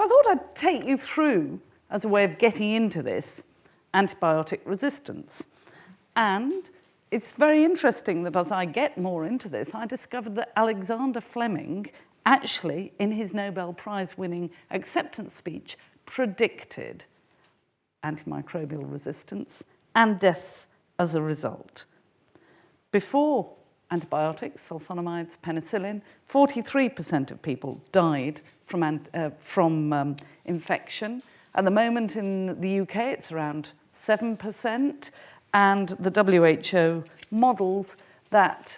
I thought I'd take you through, as a way of getting into this, antibiotic resistance. And it's very interesting that as I get more into this, I discovered that Alexander Fleming actually, in his Nobel Prize-winning acceptance speech, predicted antimicrobial resistance and deaths as a result. Before antibiotics, sulfonamides, penicillin, 43% of people died from infection. At the moment in the UK, it's around 7%, and the W.H.O. models that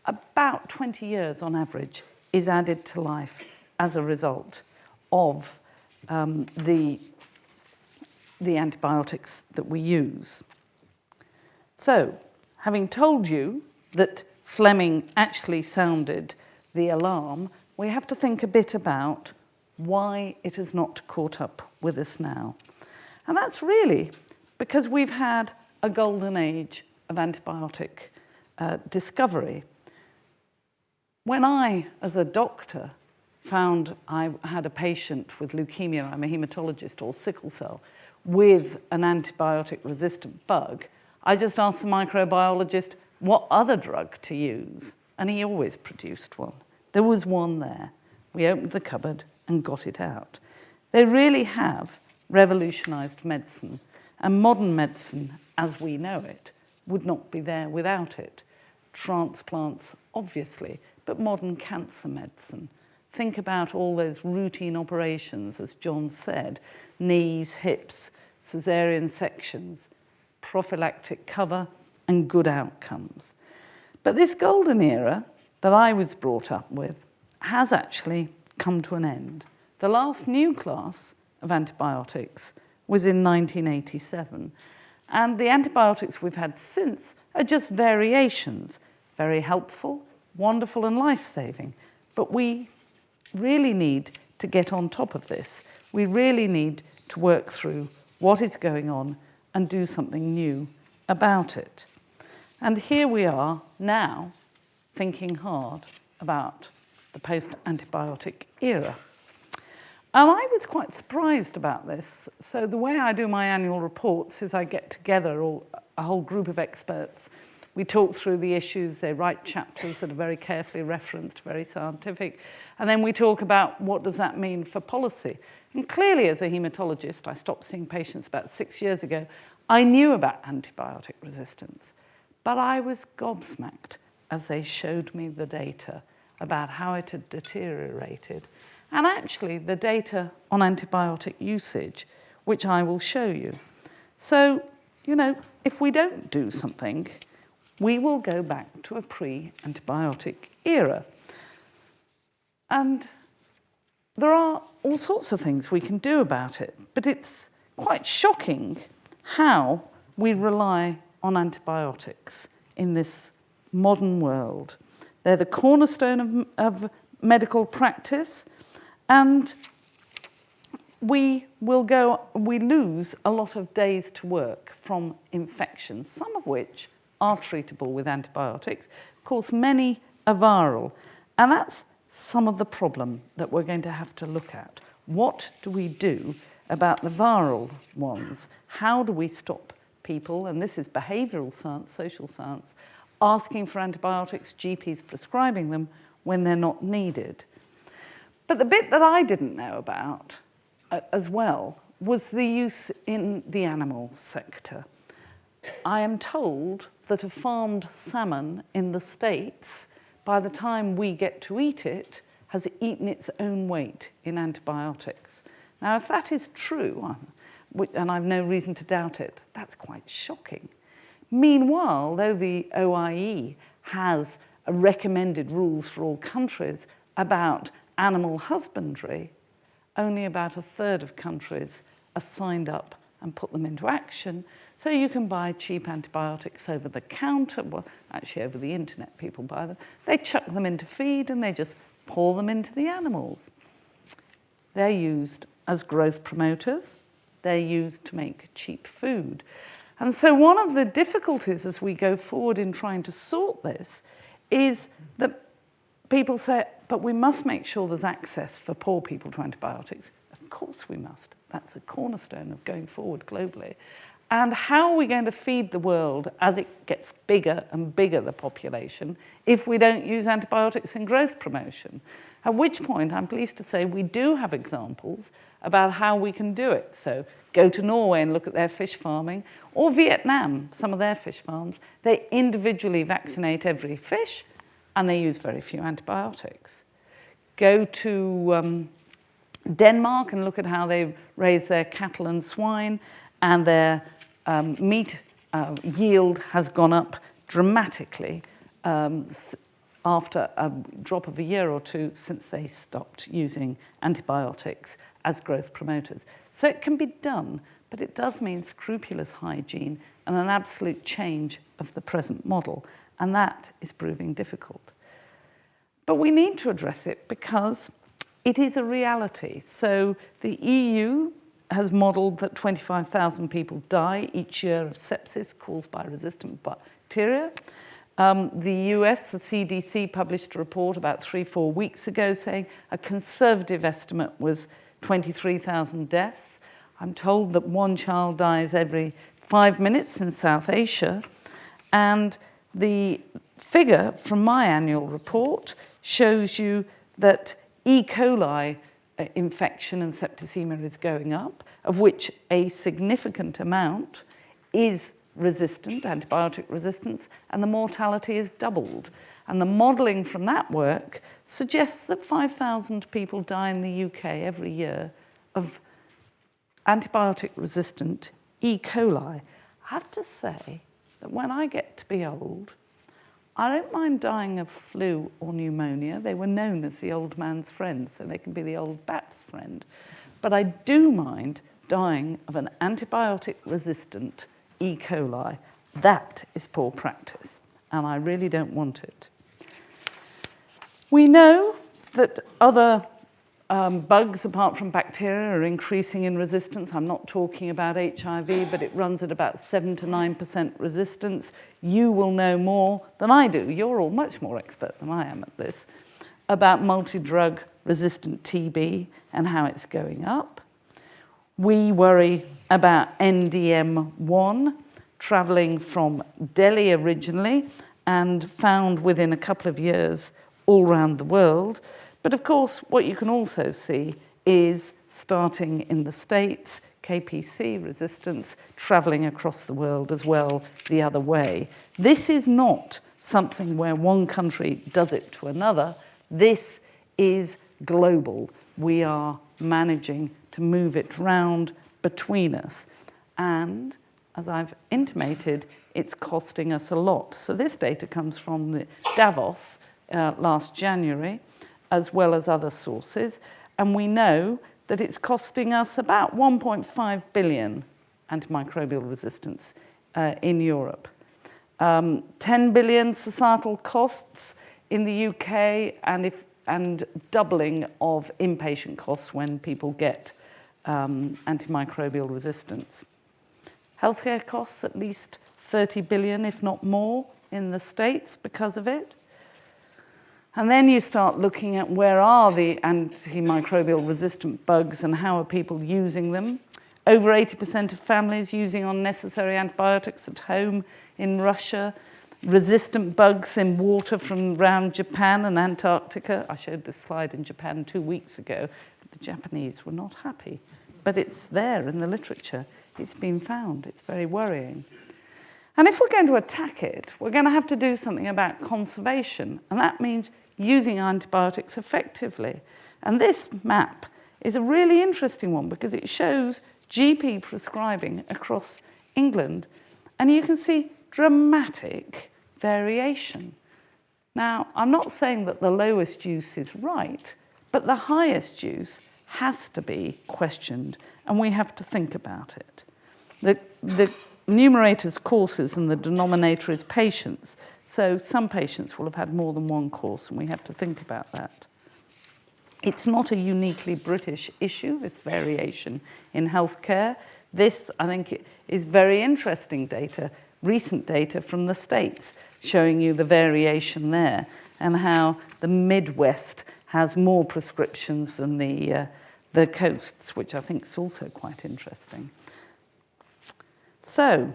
about 20 years on average is added to life as a result of the antibiotics that we use. So, having told you that Fleming actually sounded the alarm, we have to think a bit about why it has not caught up with us now. And that's really because we've had a golden age of antibiotic discovery. When I, as a doctor, found I had a patient with leukemia, I'm a hematologist, or sickle cell, with an antibiotic-resistant bug, I just asked the microbiologist what other drug to use, and he always produced one. There was one there. We opened the cupboard and got it out. They really have revolutionized medicine, and modern medicine, as we know it, would not be there without it. Transplants, obviously, but modern cancer medicine. Think about all those routine operations, as John said, knees, hips, caesarean sections, prophylactic cover, and good outcomes. But this golden era that I was brought up with has actually come to an end. The last new class of antibiotics was in 1987, and the antibiotics we've had since are just variations, very helpful, wonderful, and life-saving. But we really need to get on top of this. We really need to work through what is going on and do something new about it. And here we are now thinking hard about the post-antibiotic era. And I was quite surprised about this. So the way I do my annual reports is I get together a whole group of experts. We talk through the issues, they write chapters that are very carefully referenced, very scientific, and then we talk about what does that mean for policy. And clearly, as a hematologist, I stopped seeing patients about 6 years ago, I knew about antibiotic resistance, but I was gobsmacked as they showed me the data about how it had deteriorated, and actually the data on antibiotic usage, which I will show you. So, you know, if we don't do something, we will go back to a pre-antibiotic era. And there are all sorts of things we can do about it, but it's quite shocking how we rely on antibiotics in this modern world. They're the cornerstone of medical practice, and we lose a lot of days to work from infections, some of which are treatable with antibiotics. Of course, many are viral, and that's some of the problem that we're going to have to look at. What do we do about the viral ones? How do we stop people, and this is behavioural science, social science, asking for antibiotics, GPs prescribing them when they're not needed? But the bit that I didn't know about as well was the use in the animal sector. I am told that a farmed salmon in the States, by the time we get to eat it, has eaten its own weight in antibiotics. Now, if that is true, and I've no reason to doubt it, that's quite shocking. Meanwhile, though the OIE has recommended rules for all countries about animal husbandry, only about 1/3 of countries are signed up and put them into action. So you can buy cheap antibiotics over the counter, well, actually over the internet people buy them. They chuck them into feed and they just pour them into the animals. They're used as growth promoters. They're used to make cheap food. And so one of the difficulties as we go forward in trying to sort this is that people say, but we must make sure there's access for poor people to antibiotics. Of course we must. That's a cornerstone of going forward globally. And how are we going to feed the world as it gets bigger and bigger, the population, if we don't use antibiotics in growth promotion? At which point, I'm pleased to say, we do have examples about how we can do it. So go to Norway and look at their fish farming, or Vietnam, some of their fish farms. They individually vaccinate every fish, and they use very few antibiotics. Go to Denmark and look at how they raise their cattle and swine, and their meat yield has gone up dramatically after a drop of a year or two since they stopped using antibiotics as growth promoters. So it can be done, but it does mean scrupulous hygiene and an absolute change of the present model, and that is proving difficult. But we need to address it because it is a reality. So the EU has modelled that 25,000 people die each year of sepsis caused by resistant bacteria. The US, the CDC, published a report about 3-4 weeks ago saying a conservative estimate was 23,000 deaths. I'm told that one child dies every 5 minutes in South Asia. And the figure from my annual report shows you that E. coli infection and septicemia is going up, of which a significant amount is resistant, antibiotic resistance, and the mortality is doubled. And the modelling from that work suggests that 5,000 people die in the UK every year of antibiotic-resistant E. coli. I have to say that when I get to be old, I don't mind dying of flu or pneumonia. They were known as the old man's friend, so they can be the old bat's friend. But I do mind dying of an antibiotic-resistant E. coli. That is poor practice, and I really don't want it. We know that other bugs, apart from bacteria, are increasing in resistance. I'm not talking about HIV, but it runs at about 7 to 9% resistance. You will know more than I do. You're all much more expert than I am at this, about multi-drug resistant TB and how it's going up. We worry about NDM1 traveling from Delhi originally and found within a couple of years all around the world. But of course, what you can also see is, starting in the States, KPC resistance traveling across the world as well the other way. This is not something where one country does it to another. This is global. We are managing to move it round between us. And as I've intimated, it's costing us a lot. So this data comes from the Davies last January, as well as other sources. And we know that it's costing us about 1.5 billion antimicrobial resistance in Europe. 10 billion societal costs in the UK, and doubling of inpatient costs when people get antimicrobial resistance. Healthcare costs at least 30 billion, if not more, in the States because of it. And then you start looking at where are the antimicrobial resistant bugs and how are people using them. Over 80% of families using unnecessary antibiotics at home in Russia. Resistant bugs in water from around Japan and Antarctica. I showed this slide in Japan 2 weeks ago. The Japanese were not happy. But it's there in the literature. It's been found. It's very worrying. And if we're going to attack it, we're going to have to do something about conservation. And that means using antibiotics effectively. And this map is a really interesting one because it shows GP prescribing across England. And you can see dramatic variation. Now, I'm not saying that the lowest use is right, but the highest use has to be questioned, and we have to think about it. The numerator is courses and the denominator is patients. So some patients will have had more than one course, and we have to think about that. It's not a uniquely British issue, this variation in healthcare. This, I think, is very interesting data, recent data from the States, showing you the variation there and how the Midwest has more prescriptions than the coasts, which I think is also quite interesting. So,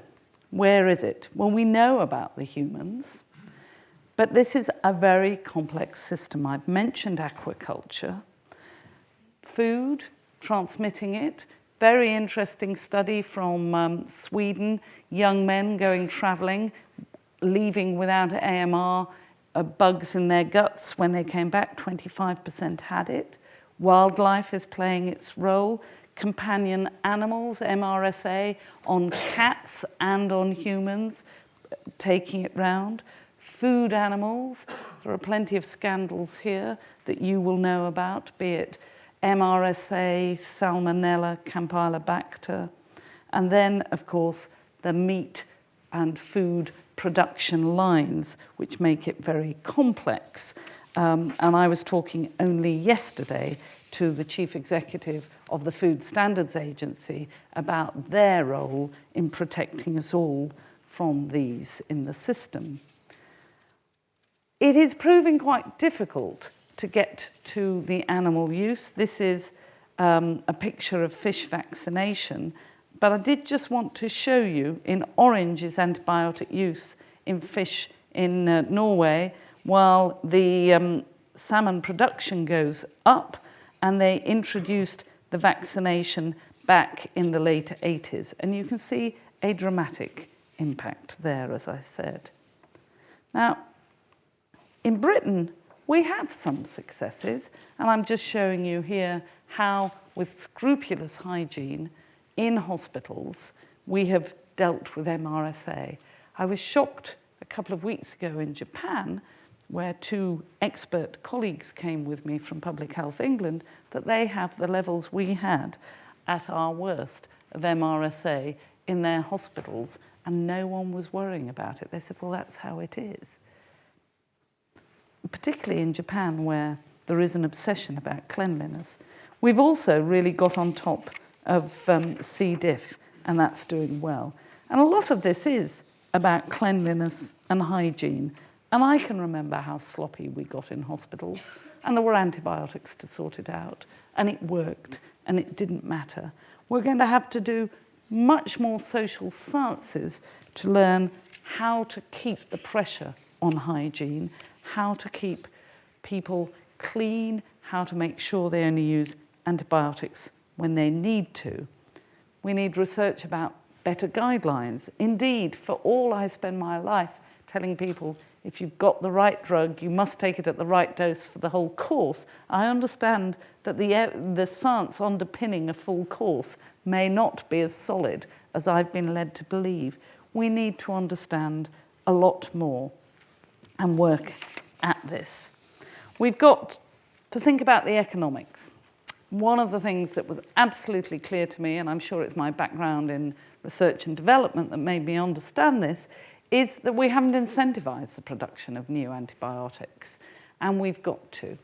where is it? Well, we know about the humans, but this is a very complex system. I've mentioned aquaculture, food, transmitting it. Very interesting study from Sweden, young men going traveling, leaving without AMR, bugs in their guts. When they came back, 25% had it. Wildlife is playing its role. Companion animals, MRSA, on cats and on humans, taking it round. Food animals, there are plenty of scandals here that you will know about, be it MRSA, Salmonella, Campylobacter, and then, of course, the meat and food production lines, which make it very complex. And I was talking only yesterday to the chief executive of the Food Standards Agency about their role in protecting us all from these in the system. It is proving quite difficult to get to the animal use. This is a picture of fish vaccination, but I did just want to show you, in orange is antibiotic use in fish in Norway, while the salmon production goes up, and they introduced the vaccination back in the late 80s. And you can see a dramatic impact there, as I said. Now, in Britain, we have some successes, and I'm just showing you here how, with scrupulous hygiene in hospitals, we have dealt with MRSA. I was shocked a couple of weeks ago in Japan, where two expert colleagues came with me from Public Health England, that they have the levels we had at our worst of MRSA in their hospitals, and no one was worrying about it. They said, well, that's how it is. Particularly in Japan, where there is an obsession about cleanliness. We've also really got on top of C. diff, and that's doing well. And a lot of this is about cleanliness and hygiene. And I can remember how sloppy we got in hospitals, and there were antibiotics to sort it out, and it worked, and it didn't matter. We're going to have to do much more social sciences to learn how to keep the pressure on hygiene, how to keep people clean, how to make sure they only use antibiotics when they need to. We need research about better guidelines. Indeed, for all I spend my life telling people, if you've got the right drug, you must take it at the right dose for the whole course. I understand that the science underpinning a full course may not be as solid as I've been led to believe. We need to understand a lot more and work at this. We've got to think about the economics. One of the things that was absolutely clear to me, and I'm sure it's my background in research and development that made me understand this, is that we haven't incentivized the production of new antibiotics, and we've got to.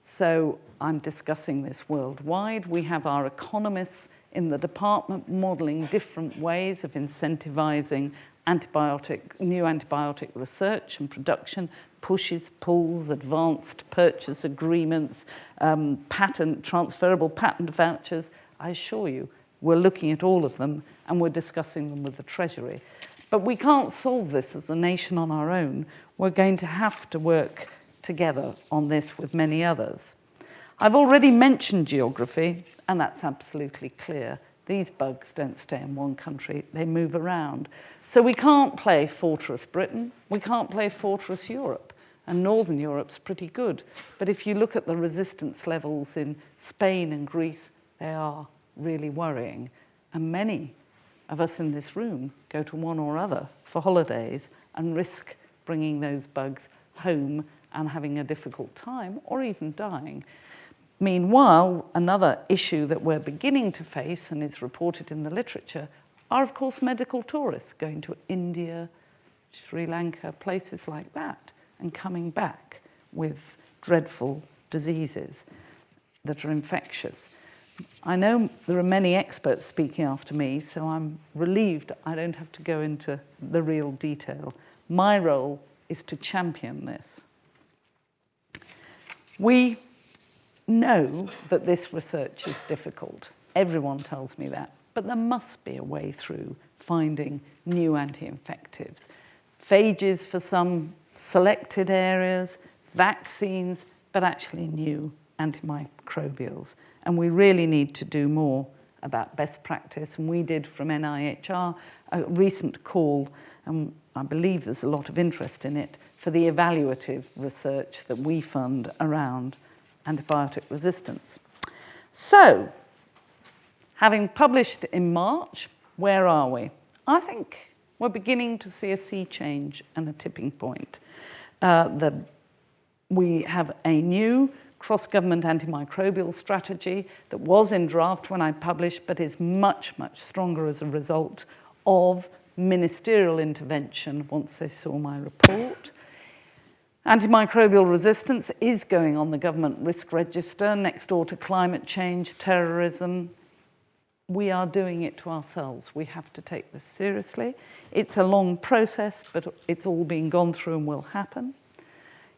So I'm discussing this worldwide. We have our economists in the department modeling different ways of incentivizing new antibiotic research and production, pushes, pulls, advanced purchase agreements, transferable patent vouchers. I assure you, we're looking at all of them, and we're discussing them with the Treasury. But we can't solve this as a nation on our own. We're going to have to work together on this with many others. I've already mentioned geography, and that's absolutely clear. These bugs don't stay in one country, they move around. So we can't play Fortress Britain, we can't play Fortress Europe, and Northern Europe's pretty good. But if you look at the resistance levels in Spain and Greece, they are really worrying. And many of us in this room go to one or other for holidays and risk bringing those bugs home and having a difficult time, or even dying. Meanwhile, another issue that we're beginning to face, and is reported in the literature, are of course medical tourists going to India, Sri Lanka, places like that, and coming back with dreadful diseases that are infectious. I know there are many experts speaking after me, so I'm relieved I don't have to go into the real detail. My role is to champion this. We know that this research is difficult. Everyone tells me that. But there must be a way through finding new anti-infectives. Phages for some selected areas, vaccines, but actually new antimicrobials. And we really need to do more about best practice. And we did from NIHR a recent call, and I believe there's a lot of interest in it, for the evaluative research that we fund around antibiotic resistance. So, having published in March, where are we? I think we're beginning to see a sea change and a tipping point. We have a new cross-government antimicrobial strategy that was in draft when I published, but is much, much stronger as a result of ministerial intervention once they saw my report. Antimicrobial resistance is going on the government risk register next door to climate change, terrorism. We are doing it to ourselves. We have to take this seriously. It's a long process, but it's all being gone through and will happen.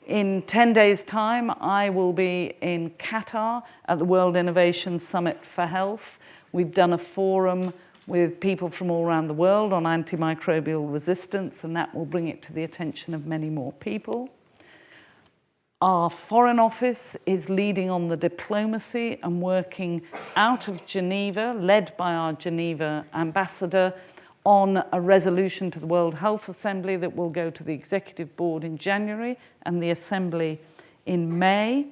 In 10 days' time, I will be in Qatar at the World Innovation Summit for Health. We've done a forum with people from all around the world on antimicrobial resistance, and that will bring it to the attention of many more people. Our Foreign Office is leading on the diplomacy and working out of Geneva, led by our Geneva ambassador, on a resolution to the World Health Assembly that will go to the Executive Board in January and the Assembly in May.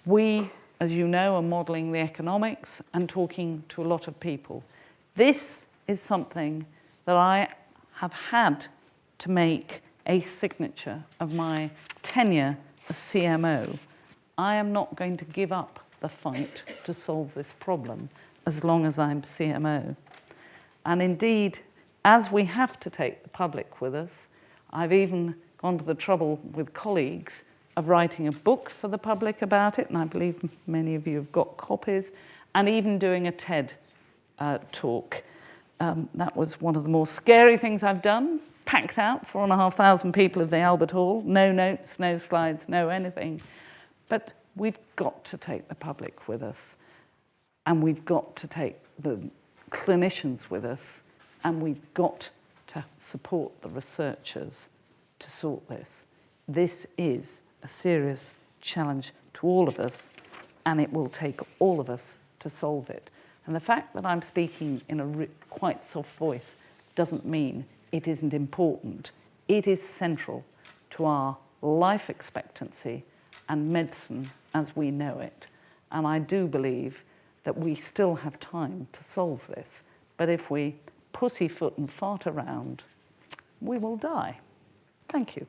We, as you know, are modelling the economics and talking to a lot of people. This is something that I have had to make a signature of my tenure as CMO. I am not going to give up the fight to solve this problem as long as I'm CMO. And indeed, as we have to take the public with us, I've even gone to the trouble with colleagues of writing a book for the public about it, and I believe many of you have got copies, and even doing a TED talk. That was one of the more scary things I've done. Packed out 4,500 people at the Albert Hall, no notes, no slides, no anything. But we've got to take the public with us, and we've got to take the clinicians with us, and we've got to support the researchers to sort this. This is a serious challenge to all of us, and it will take all of us to solve it. And the fact that I'm speaking in a quite soft voice doesn't mean it isn't important. It is central to our life expectancy and medicine as we know it. And I do believe that we still have time to solve this. But if we pussyfoot and fart around, we will die. Thank you.